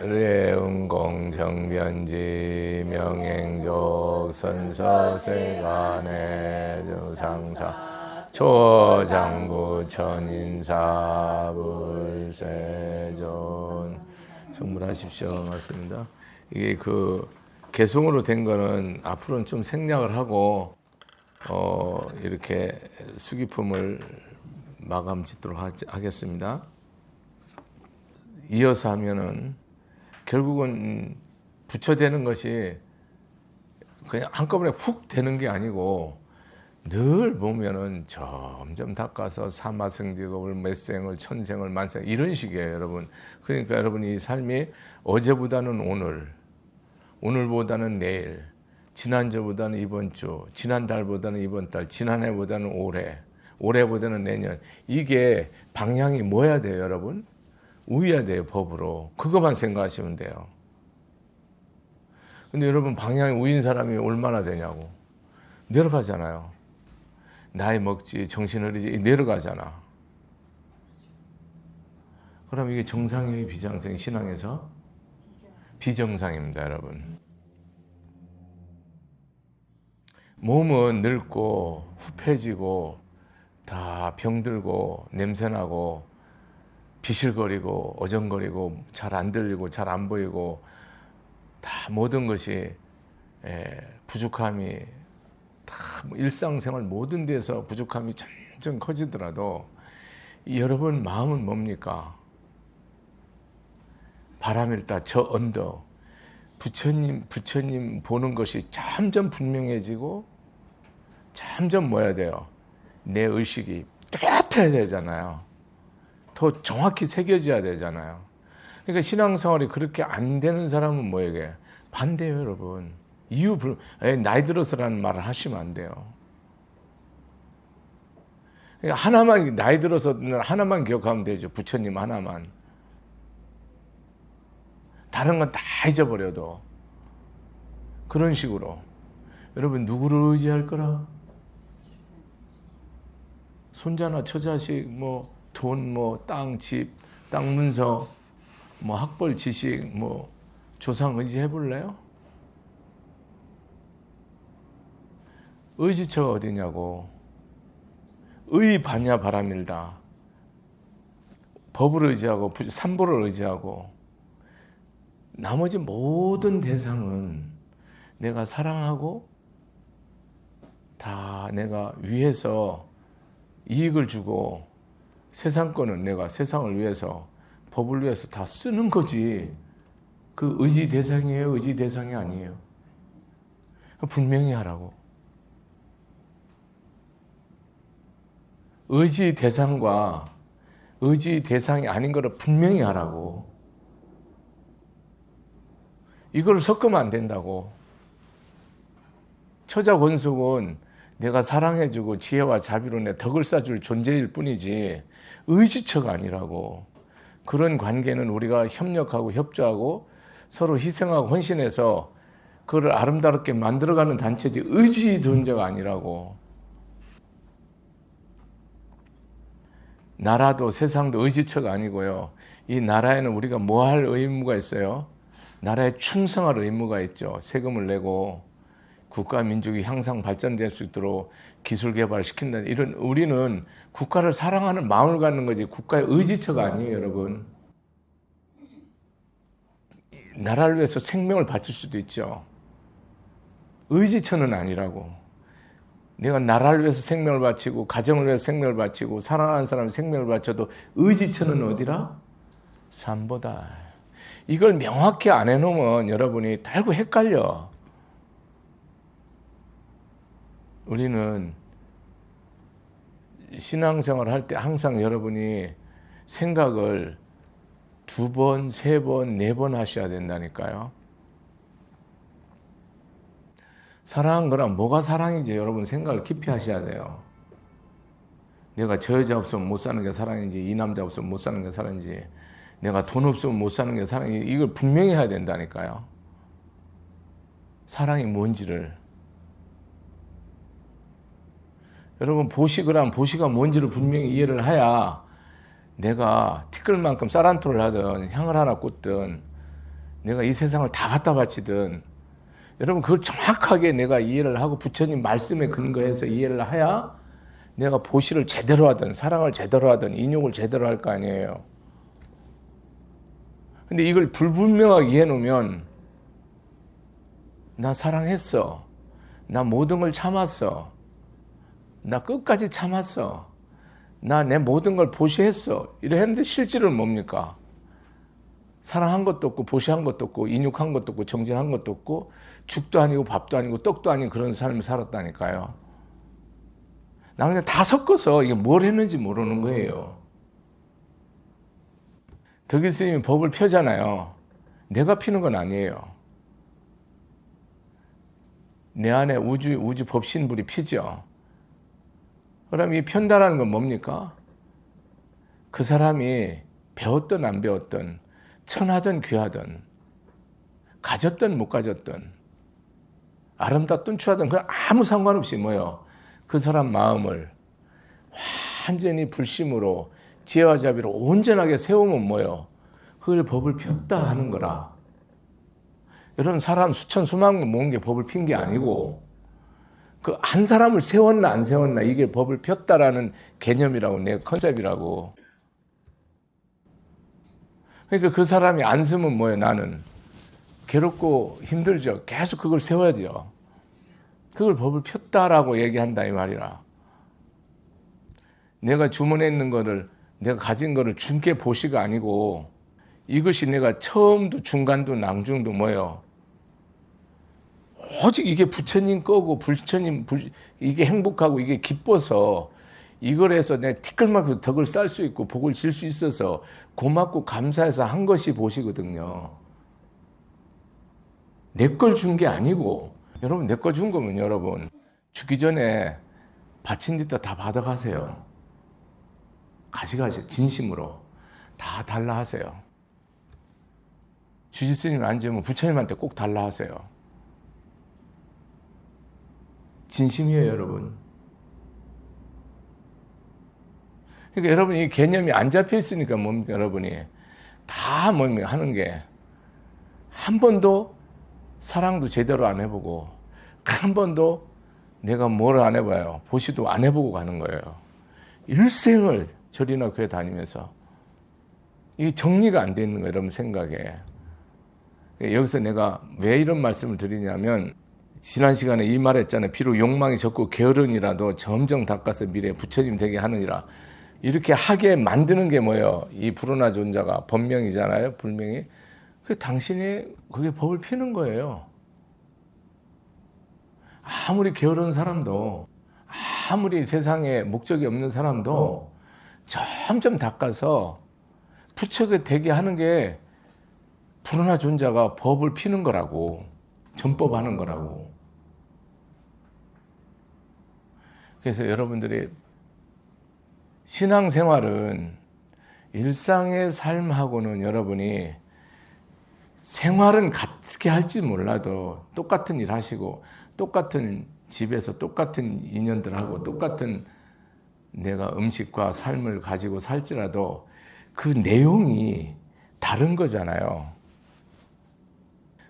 례운공 정변지 명행족 선서세간의 정상사 초장구 천인사 불세존 성불하십시오. 맞습니다. 이게 그 개송으로 된 거는 앞으로는 좀 생략을 하고 이렇게 수기품을 마감 짓도록 하겠습니다. 이어서 하면은 결국은 부처되는 것이 그냥 한꺼번에 훅 되는 게 아니고 늘 보면은 점점 닦아서 사마생직업을 몇 생을 천생을 만생 이런 식이에요, 여러분. 그러니까 여러분 이 삶이 어제보다는 오늘, 오늘보다는 내일, 지난주보다는 이번 주, 지난달보다는 이번 달, 지난해보다는 올해, 올해보다는 내년. 이게 방향이 뭐야 돼요, 여러분? 우야 돼요, 법으로. 그것만 생각하시면 돼요. 근데 여러분 방향이 우인 사람이 얼마나 되냐고. 내려가잖아요. 나이 먹지, 정신 흐리지, 내려가잖아. 그럼 이게 정상이에요, 비정상이 신앙에서? 비정상입니다, 여러분. 몸은 늙고 후패지고 다 병들고 냄새나고 비실거리고 어정거리고 잘 안 들리고 잘 안 보이고 다 모든 것이 부족함이 다 일상생활 모든 데서 부족함이 점점 커지더라도 여러분 마음은 뭡니까? 바람일다 저 언덕 부처님 보는 것이 점점 분명해지고 점점 뭐야 돼요? 내 의식이 뚜렷해야 되잖아요. 더 정확히 새겨져야 되잖아요. 그러니까 신앙생활이 그렇게 안 되는 사람은 뭐예요? 반대예요, 여러분. 나이 들어서라는 말을 하시면 안 돼요. 그러니까 하나만, 나이 들어서는 하나만 기억하면 되죠. 부처님 하나만. 다른 건 다 잊어버려도. 그런 식으로. 여러분, 누구를 의지할 거라? 손자나 처자식, 돈, 땅, 집, 땅 문서, 학벌, 지식, 조상 의지해 볼래요? 의지처가 어디냐고. 의반야 바람일다. 법을 의지하고 삼보를 의지하고 나머지 모든 대상은 내가 사랑하고 다 내가 위해서 이익을 주고 세상 거는 내가 세상을 위해서 법을 위해서 다 쓰는 거지. 그 의지 대상이에요, 의지 대상이 아니에요. 분명히 하라고. 의지 대상과 의지 대상이 아닌 거를 분명히 하라고. 이걸 섞으면 안 된다고. 처자 권속은 내가 사랑해주고 지혜와 자비로 내 덕을 쌓아줄 존재일 뿐이지 의지처가 아니라고. 그런 관계는 우리가 협력하고 협조하고 서로 희생하고 헌신해서 그걸 아름답게 만들어가는 단체지 의지 존재가 아니라고. 나라도 세상도 의지처가 아니고요. 이 나라에는 우리가 뭐 할 의무가 있어요? 나라에 충성할 의무가 있죠. 세금을 내고 국가 민족이 향상 발전될 수 있도록 기술 개발을 시킨다. 이런 우리는 국가를 사랑하는 마음을 갖는 거지 국가의 의지처가 아니에요, 여러분. 나라를 위해서 생명을 바칠 수도 있죠. 의지처는 아니라고. 내가 나라를 위해서 생명을 바치고 가정을 위해서 생명을 바치고 사랑하는 사람이 생명을 바쳐도 의지처는 어디라? 삼보다. 이걸 명확히 안 해놓으면 여러분이 달고 헷갈려. 우리는 신앙생활 할 때 항상 여러분이 생각을 2번, 3번, 4번 하셔야 된다니까요. 사랑한 거란 뭐가 사랑인지 여러분 생각을 깊이 하셔야 돼요. 내가 저 여자 없으면 못 사는 게 사랑인지, 이 남자 없으면 못 사는 게 사랑인지, 내가 돈 없으면 못 사는 게 사랑인지, 이걸 분명히 해야 된다니까요. 사랑이 뭔지를. 여러분 보식을 하면 보식가 뭔지를 분명히 이해를 해야 내가 티끌만큼 쌀 한 톨을 하든 향을 하나 꽂든 내가 이 세상을 다 갖다 바치든 여러분 그걸 정확하게 내가 이해를 하고 부처님 말씀에 근거해서 이해를 해야 내가 보시를 제대로 하든 사랑을 제대로 하든 인욕을 제대로 할 거 아니에요. 근데 이걸 불분명하게 이해해놓으면 나 사랑했어. 나 모든 걸 참았어. 나 끝까지 참았어. 나 내 모든 걸 보시했어. 이래 했는데 실질은 뭡니까? 사랑한 것도 없고 보시한 것도 없고 인육한 것도 없고 정진한 것도 없고 죽도 아니고 밥도 아니고 떡도 아닌 그런 삶을 살았다니까요. 나 그냥 다 섞어서 이게 뭘 했는지 모르는 거예요. 덕일 스님이 법을 펴잖아요. 내가 피는 건 아니에요. 내 안에 우주 법신불이 피죠. 그럼 이 편다라는 건 뭡니까? 그 사람이 배웠든 안 배웠든 천하든 귀하든 가졌든 못 가졌든 아름답든 추하든 그건 아무 상관없이 뭐요? 그 사람 마음을 완전히 불심으로 지혜와 자비로 온전하게 세우면 뭐요? 그걸 법을 폈다 하는 거라. 여러분 사람 수천 수만 명 모은 게 법을 핀 게 아니고 그 한 사람을 세웠나 안 세웠나 이게 법을 폈다라는 개념이라고 내 컨셉이라고. 그러니까 그 사람이 안 쓰면 뭐예요? 나는 괴롭고 힘들죠. 계속 그걸 세워야죠. 그걸 법을 폈다라고 얘기한다 이 말이라. 내가 주문해 있는 거를 내가 가진 거를 준게 보시가 아니고 이것이 내가 처음도 중간도 낭중도 뭐예요? 오직 이게 부처님 거고 이게 행복하고 이게 기뻐서 이걸 해서 내 티끌만큼 덕을 쌓을 수 있고 복을 질 수 있어서 고맙고 감사해서 한 것이 보시거든요. 내 걸 준 게 아니고 여러분 내 거 준 거면 여러분 죽기 전에 바친 데다 다 받아가세요. 가져가세요. 진심으로 다 달라 하세요. 주지스님이 앉으면 부처님한테 꼭 달라 하세요. 진심이에요 여러분. 그러니까 여러분 이 개념이 안 잡혀 있으니까 뭡니까 여러분이 다 뭡니까 하는 게 한 번도 사랑도 제대로 안 해보고 한 번도 내가 뭘 안 해봐요. 보시도 안 해보고 가는 거예요. 일생을 절이나 교회 다니면서 이게 정리가 안 돼 있는 거예요 여러분 생각에. 여기서 내가 왜 이런 말씀을 드리냐면 지난 시간에 이 말 했잖아요. 비록 욕망이 적고 게으른이라도 점점 닦아서 미래에 부처님 되게 하느니라. 이렇게 하게 만드는 게 뭐예요? 이 불운하 존자가 법명이잖아요. 불명이. 그 당신이 그게 법을 피는 거예요. 아무리 게으른 사람도 아무리 세상에 목적이 없는 사람도 점점 닦아서 부처가 되게 하는 게 불운하 존자가 법을 피는 거라고. 전법하는 거라고. 그래서 여러분들이 신앙생활은 일상의 삶하고는 여러분이 생활은 같게 할지 몰라도 똑같은 일 하시고 똑같은 집에서 똑같은 인연들하고 똑같은 내가 음식과 삶을 가지고 살지라도 그 내용이 다른 거잖아요.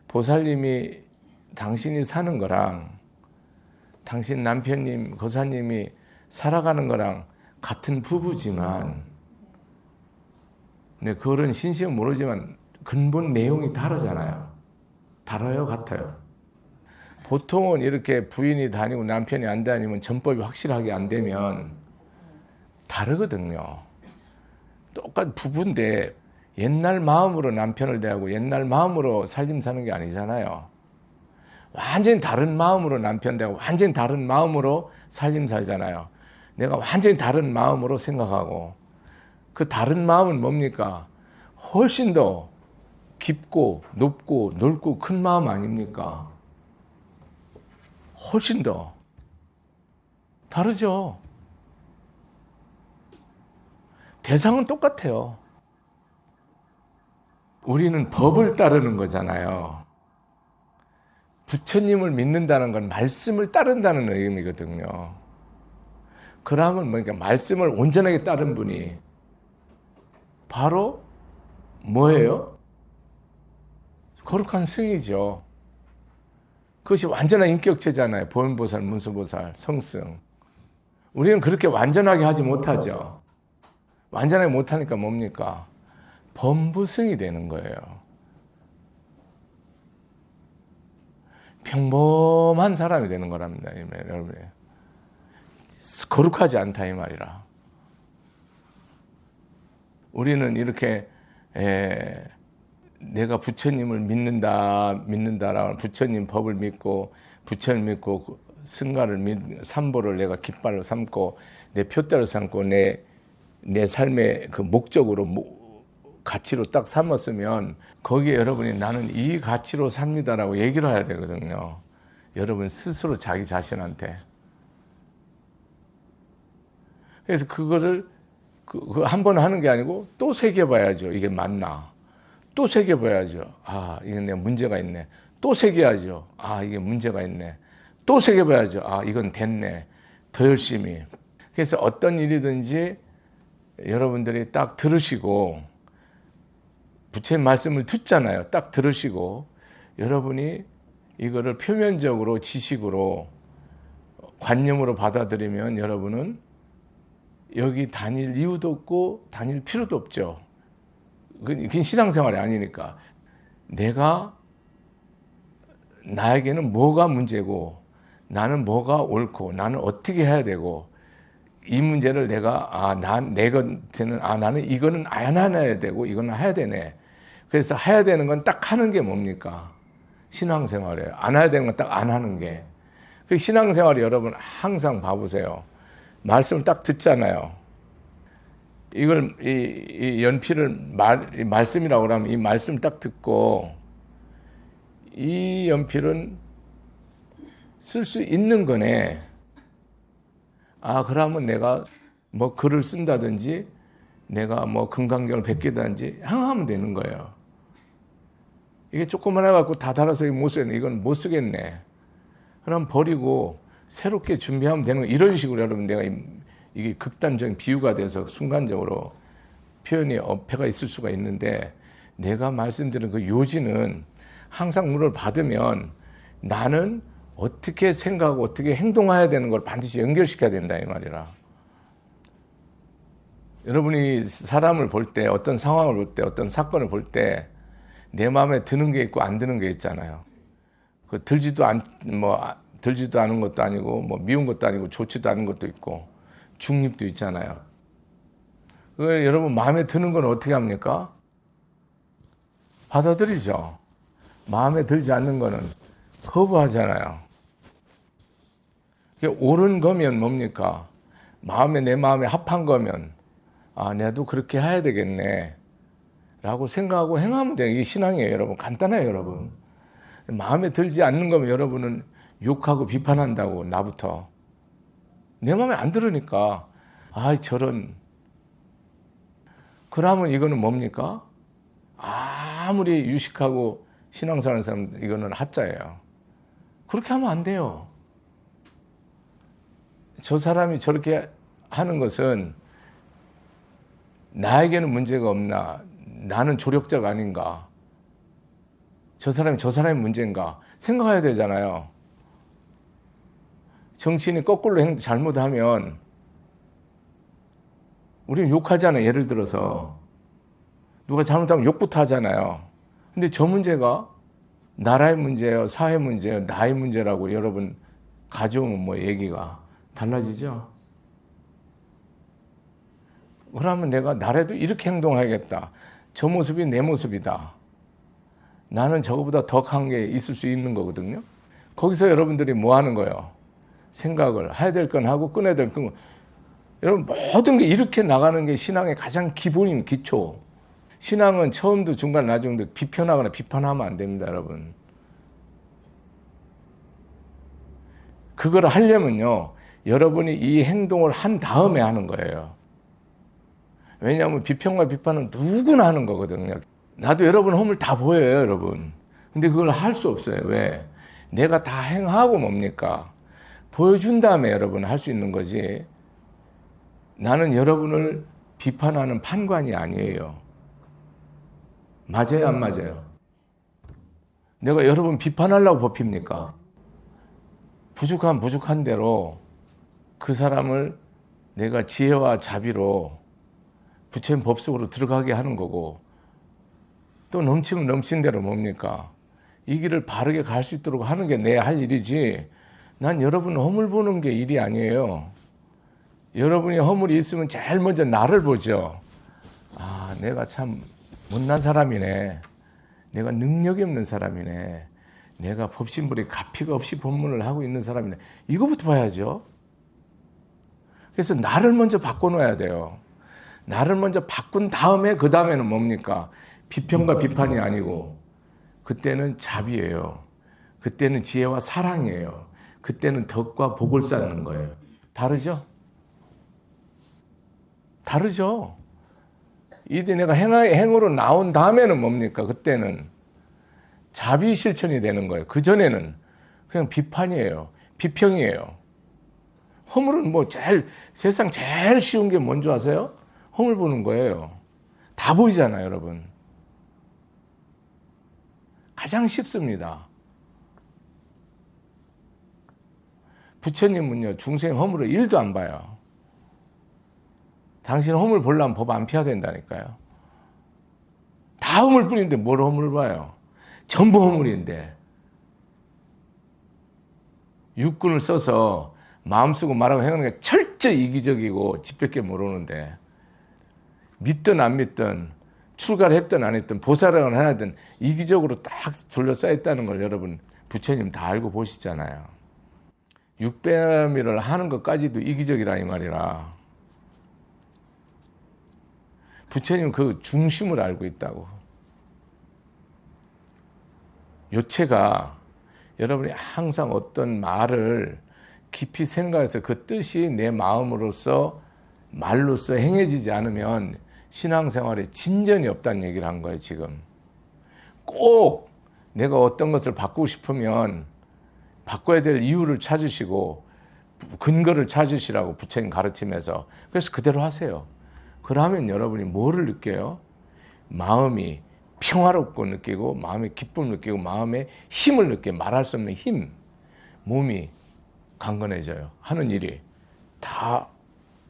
보살님이 당신이 사는 거랑 당신 남편님, 거사님이 살아가는 거랑 같은 부부지만 근데 그거는 신심은 모르지만 근본 내용이 다르잖아요. 달라요? 같아요? 보통은 이렇게 부인이 다니고 남편이 안 다니면 전법이 확실하게 안 되면 다르거든요. 똑같은 부부인데 옛날 마음으로 남편을 대하고 옛날 마음으로 살림 사는 게 아니잖아요. 완전히 다른 마음으로 남편 대하고 완전히 다른 마음으로 살림 살잖아요. 내가 완전히 다른 마음으로 생각하고 그 다른 마음은 뭡니까? 훨씬 더 깊고 높고 넓고 큰 마음 아닙니까? 훨씬 더 다르죠. 대상은 똑같아요. 우리는 법을 따르는 거잖아요. 부처님을 믿는다는 건 말씀을 따른다는 의미거든요. 그러면 뭐니까 말씀을 온전하게 따른 분이 바로 뭐예요? 거룩한 승이죠. 그것이 완전한 인격체잖아요. 보현보살, 문수보살, 성승. 우리는 그렇게 완전하게 하지 못하죠. 완전하게 못하니까 뭡니까? 범부승이 되는 거예요. 평범한 사람이 되는 거랍니다. 여러분, 거룩하지 않다 이 말이라. 우리는 이렇게 내가 부처님을 믿는다라고 부처님 법을 믿고 부처님 믿고 승가를 삼보를 내가 깃발로 삼고 내 표대로 삼고 내 삶의 그 목적으로 가치로 딱 삼았으면 거기에 여러분이 나는 이 가치로 삽니다라고 얘기를 해야 되거든요. 여러분 스스로 자기 자신한테. 그래서 그거를 한 번 하는 게 아니고 또 새겨봐야죠. 이게 맞나? 또 새겨봐야죠. 아, 이게 내가 문제가 있네. 또 새겨야죠. 아, 이게 문제가 있네. 또 새겨봐야죠. 아, 이건 됐네. 더 열심히. 그래서 어떤 일이든지 여러분들이 딱 들으시고 부처님 말씀을 듣잖아요. 딱 들으시고 여러분이 이거를 표면적으로 지식으로 관념으로 받아들이면 여러분은 여기 다닐 이유도 없고 다닐 필요도 없죠. 그건 신앙생활이 아니니까. 나에게는 뭐가 문제고 나는 뭐가 옳고 나는 어떻게 해야 되고 이 문제를 나는 이거는 안 해야 되고 이거는 해야 되네. 그래서 해야 되는 건 딱 하는 게 뭡니까? 신앙생활이에요. 안 해야 되는 건 딱 안 하는 게. 그 신앙생활이 여러분 항상 봐보세요. 말씀을 딱 듣잖아요. 이걸 이 연필을 말씀이라고 하면 이 말씀 딱 듣고 이 연필은 쓸 수 있는 거네. 아, 그러면 내가 뭐 글을 쓴다든지 내가 뭐 금강경을 베끼다든지 하면 되는 거예요. 이게 조금만 해갖고 다 달아서 못 쓰겠네. 이건 못 쓰겠네. 그럼 버리고 새롭게 준비하면 되는 거. 이런 식으로 여러분 내가 이게 극단적인 비유가 돼서 순간적으로 표현이 어폐가 있을 수가 있는데 내가 말씀드린 그 요지는 항상 물을 받으면 나는 어떻게 생각하고 어떻게 행동해야 되는 걸 반드시 연결시켜야 된다 이 말이라. 여러분이 사람을 볼 때 어떤 상황을 볼 때 어떤 사건을 볼 때 내 마음에 드는 게 있고 안 드는 게 있잖아요. 들지도 않은 것도 아니고 뭐 미운 것도 아니고 좋지도 않은 것도 있고 중립도 있잖아요. 여러분 마음에 드는 건 어떻게 합니까? 받아들이죠. 마음에 들지 않는 거는 거부하잖아요. 옳은 거면 뭡니까? 내 마음에 합한 거면 내도 그렇게 해야 되겠네 라고 생각하고 행하면 돼요. 이게 신앙이에요. 여러분 간단해요. 여러분 마음에 들지 않는 거면 여러분은 욕하고 비판한다고. 나부터 내 마음에 안 들으니까 저런. 그러면 이거는 뭡니까? 아무리 유식하고 신앙생활하는 사람 이거는 하자예요. 그렇게 하면 안 돼요. 저 사람이 저렇게 하는 것은 나에게는 문제가 없나? 나는 조력자가 아닌가? 저 사람의 문제인가? 생각해야 되잖아요. 정치인이 거꾸로 잘못하면 우리는 욕하잖아요. 예를 들어서 누가 잘못하면 욕부터 하잖아요. 근데 저 문제가 나라의 문제예요, 사회 문제예요, 나의 문제라고 여러분 가져오면 뭐 얘기가 달라지죠. 그러면 내가 나라도 이렇게 행동하겠다. 저 모습이 내 모습이다. 나는 저거보다 더 강한 게 있을 수 있는 거거든요. 거기서 여러분들이 뭐 하는 거예요? 생각을 해야 될 건 하고 끊어야 될 건. 여러분 모든 게 이렇게 나가는 게 신앙의 가장 기본인 기초. 신앙은 처음도 중간 나중도 비판하거나 비판하면 안 됩니다, 여러분. 그걸 하려면요, 여러분이 이 행동을 한 다음에 하는 거예요. 왜냐하면 비평과 비판은 누구나 하는 거거든요. 나도 여러분 허물 다 보여요, 여러분. 근데 그걸 할 수 없어요. 왜? 내가 다 행하고 뭡니까? 보여준 다음에 여러분 할 수 있는 거지. 나는 여러분을 비판하는 판관이 아니에요. 맞아요, 안 맞아요? 내가 여러분 비판하려고 뽑힙니까? 부족한 대로 그 사람을 내가 지혜와 자비로 부처님 법속으로 들어가게 하는 거고, 또 넘치면 넘친 대로 뭡니까? 이 길을 바르게 갈 수 있도록 하는 게 내 할 일이지, 난 여러분 허물 보는 게 일이 아니에요. 여러분이 허물이 있으면 제일 먼저 나를 보죠. 아, 내가 참 못난 사람이네. 내가 능력이 없는 사람이네. 내가 법신불이 가피가 없이 법문을 하고 있는 사람이네. 이거부터 봐야죠. 그래서 나를 먼저 바꿔놓아야 돼요. 나를 먼저 바꾼 다음에 그 다음에는 뭡니까? 비평과 비판이 아니고, 그때는 자비예요. 그때는 지혜와 사랑이에요. 그때는 덕과 복을 쌓는 거예요. 다르죠? 다르죠? 이제 내가 행으로 나온 다음에는 뭡니까? 그때는 자비 실천이 되는 거예요. 그전에는 그냥 비판이에요. 비평이에요. 허물은 뭐 세상 제일 쉬운 게 뭔지 아세요? 허물 보는 거예요. 다 보이잖아요, 여러분. 가장 쉽습니다. 부처님은요, 중생 허물을 1도 안 봐요. 당신 허물 보려면 법 안 피해야 된다니까요. 다 허물뿐인데 뭘 허물을 봐요? 전부 허물인데. 육군을 써서 마음 쓰고 말하고 행하는 게 철저히 이기적이고 집밖에 모르는데, 믿든 안 믿든 출가를 했든 안 했든 보살을 하든 이기적으로 딱 둘러싸여 있다는 걸 여러분 부처님 다 알고 보시잖아요. 육배미를 하는 것까지도 이기적이라 이 말이라. 부처님은 그 중심을 알고 있다고. 요체가 여러분이 항상 어떤 말을 깊이 생각해서 그 뜻이 내 마음으로서 말로써 행해지지 않으면 신앙생활에 진전이 없다는 얘기를 한 거예요, 지금. 꼭 내가 어떤 것을 바꾸고 싶으면 바꿔야 될 이유를 찾으시고 근거를 찾으시라고 부처님 가르치면서. 그래서 그대로 하세요. 그러면 여러분이 뭐를 느껴요? 마음이 평화롭고 느끼고, 마음의 기쁨을 느끼고, 마음의 힘을 느껴요. 말할 수 없는 힘. 몸이 강건해져요. 하는 일이 다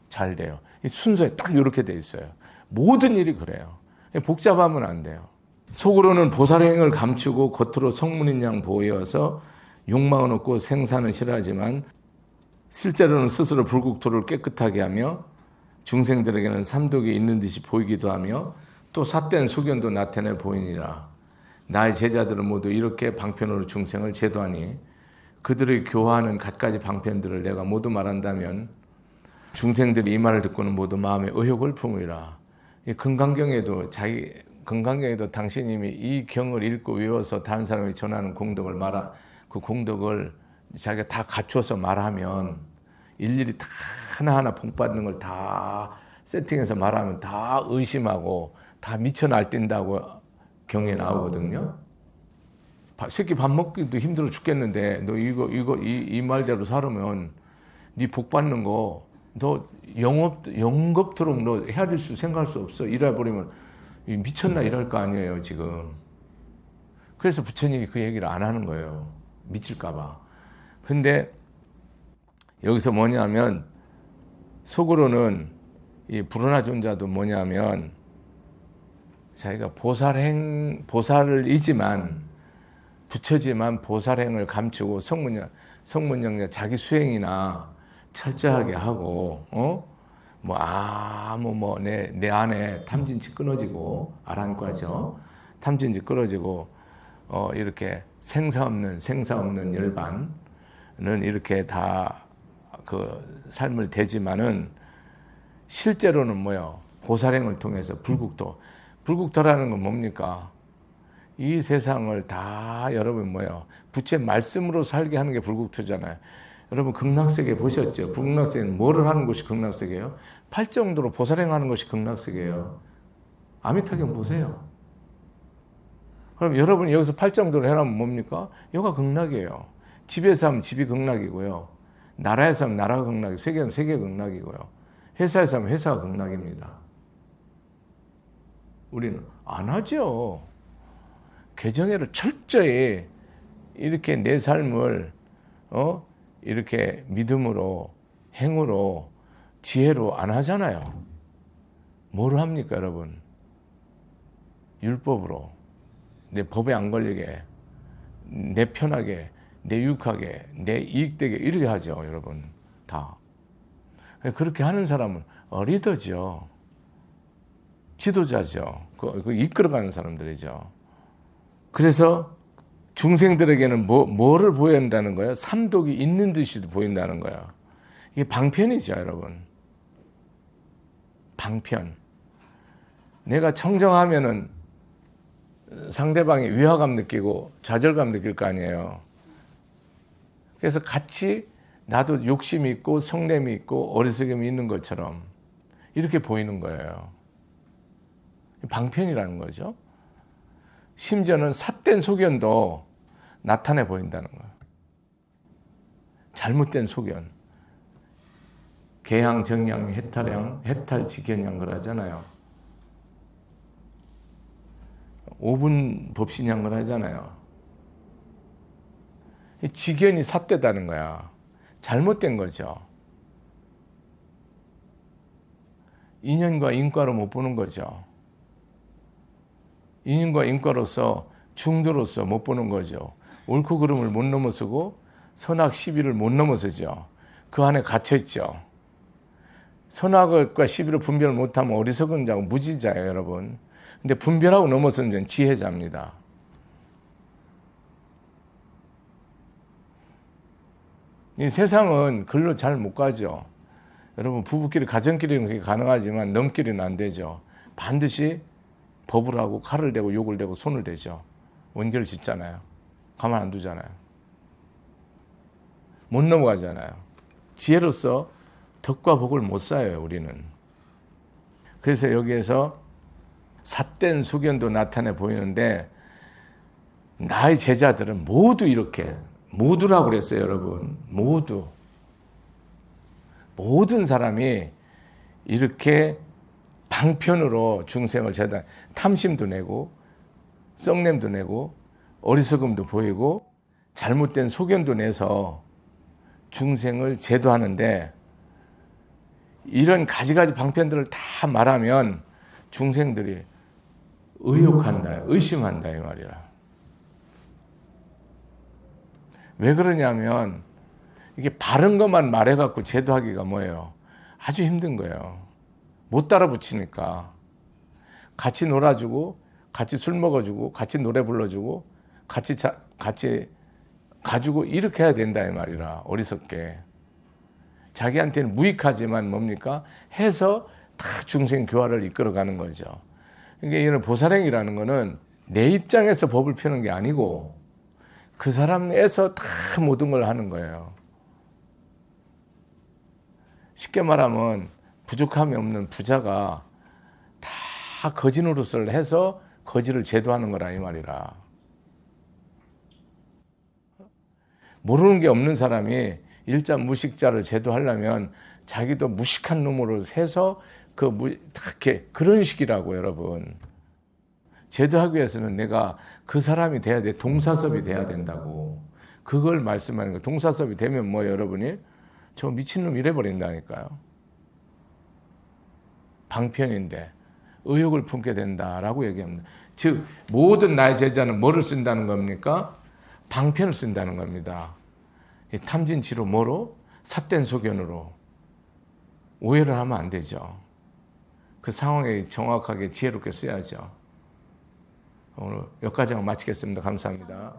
잘 돼요. 순서에 딱 이렇게 돼 있어요. 모든 일이 그래요. 복잡하면 안 돼요. 속으로는 보살행을 감추고 겉으로 성문인 양 보여서 욕망은 없고 생사는 싫어하지만 실제로는 스스로 불국토를 깨끗하게 하며 중생들에게는 삼독이 있는 듯이 보이기도 하며 또 삿된 소견도 나타내 보이니라. 나의 제자들은 모두 이렇게 방편으로 중생을 제도하니 그들의 교화하는 갖가지 방편들을 내가 모두 말한다면 중생들이 이 말을 듣고는 모두 마음에 의욕을 품으리라. 금강경에도 당신님이 이 경을 읽고 외워서 다른 사람이 전하는 공덕을 그 공덕을 자기가 다 갖추어서 말하면 일일이 다 하나하나 복받는 걸 다 세팅해서 말하면 다 의심하고 다 미쳐 날뛴다고 경에 나오거든요. 새끼 밥 먹기도 힘들어 죽겠는데 너 이 말대로 살으면 네 복 받는 거 너 영겁토록 너 헤아릴 생각할 수 없어. 이래버리면 미쳤나 이럴 거 아니에요, 지금. 그래서 부처님이 그 얘기를 안 하는 거예요. 미칠까봐. 근데 여기서 뭐냐면 속으로는 이 불운하존자도 뭐냐면 자기가 보살이지만 부처지만 보살행을 감추고 성문영자 자기 수행이나 철저하게 하고, 내 안에 탐진치 끊어지고, 아란과죠. 탐진치 끊어지고, 이렇게 생사 없는 열반은 이렇게 다 그 삶을 대지만은 실제로는 뭐요? 보살행을 통해서 불국토라는 건 뭡니까? 이 세상을 다 여러분 뭐요? 부처의 말씀으로 살게 하는 게 불국토잖아요. 여러분 극락세계 보셨죠? 극락세계는 뭐를 하는 것이 극락세계예요? 팔정도로 보살행하는 것이 극락세계예요. 아미타경 보세요. 그럼 여러분이 여기서 팔정도로 해라면 뭡니까? 여기가 극락이에요. 집에서 하면 집이 극락이고요. 나라에서 하면 나라가 극락이고, 세계는 세계가 극락이고요. 회사에서 하면 회사가 극락입니다. 우리는 안 하죠. 개정회를 철저히 이렇게 내 삶을 이렇게 믿음으로 행으로 지혜로 안 하잖아요. 뭘 합니까, 여러분? 율법으로 내 법에 안 걸리게, 내 편하게, 내 유익하게, 내 이익되게 이렇게 하죠, 여러분. 다. 그렇게 하는 사람은 리더죠. 지도자죠. 그 이끌어가는 사람들이죠. 그래서 중생들에게는 뭐를 보인다는 거예요? 삼독이 있는 듯이 보인다는 거예요. 이게 방편이죠, 여러분. 방편. 내가 청정하면은 상대방이 위화감 느끼고 좌절감 느낄 거 아니에요. 그래서 같이 나도 욕심이 있고 성냄이 있고 어리석음이 있는 것처럼 이렇게 보이는 거예요. 방편이라는 거죠. 심지어는 삿된 소견도 나타내 보인다는 거예요. 잘못된 소견. 개양, 정양, 해탈양, 해탈, 직견양 그러잖아요. 5분 법신양 그러잖아요. 직견이 삿되다는 거야. 잘못된 거죠. 인연과 인과로 못 보는 거죠. 인연과 인과로서 중도로서 못 보는 거죠. 옳고 그름을 못 넘어서고 선악 시비를 못 넘어서죠. 그 안에 갇혀있죠. 선악과 시비를 분별을 못하면 어리석은 자고 무지자예요, 여러분. 근데 분별하고 넘어서는 자는 지혜자입니다. 이 세상은 글로 잘 못 가죠. 여러분, 부부끼리 가정끼리는 그게 가능하지만 넘끼리는 안 되죠. 반드시 법을 하고 칼을 대고 욕을 대고 손을 대죠. 원결 짓잖아요. 가만 안 두잖아요. 못 넘어가잖아요. 지혜로서 덕과 복을 못 쌓아요, 우리는. 그래서 여기에서 삿된 소견도 나타내 보이는데 나의 제자들은 모두 이렇게 모두라고 그랬어요, 여러분. 모두. 모든 사람이 이렇게 방편으로 중생을 제다 탐심도 내고 썩냄도 내고 어리석음도 보이고 잘못된 소견도 내서 중생을 제도하는데 이런 가지가지 방편들을 다 말하면 중생들이 의욕한다, 의심한다 이 말이라. 왜 그러냐면 이게 바른 것만 말해갖고 제도하기가 뭐예요? 아주 힘든 거예요. 못 따라 붙이니까. 같이 놀아주고 같이 술 먹어주고 같이 노래 불러주고 같이 가지고 이렇게 해야 된다 이 말이라. 어리석게. 자기한테는 무익하지만 뭡니까? 해서 다 중생 교화를 이끌어가는 거죠. 그러니까 이런 보살행이라는 거는 내 입장에서 법을 펴는 게 아니고 그 사람에서 다 모든 걸 하는 거예요. 쉽게 말하면 부족함이 없는 부자가 다 거지 노릇을 해서 거지를 제도하는 거라 이 말이라. 모르는 게 없는 사람이 일자 무식자를 제도하려면 자기도 무식한 놈으로 해서 그런 식이라고 여러분. 제도하기 위해서는 내가 그 사람이 돼야 돼. 동사섭이 돼야 된다고. 그걸 말씀하는 거예요. 동사섭이 되면 뭐 여러분이 저 미친놈 이래버린다니까요. 방편인데 의욕을 품게 된다라고 얘기합니다. 즉 모든 나의 제자는 뭐를 쓴다는 겁니까? 방편을 쓴다는 겁니다. 탐진치로 뭐로? 삿된 소견으로. 오해를 하면 안 되죠. 그 상황에 정확하게 지혜롭게 써야죠. 오늘 여기까지 하고 마치겠습니다. 감사합니다.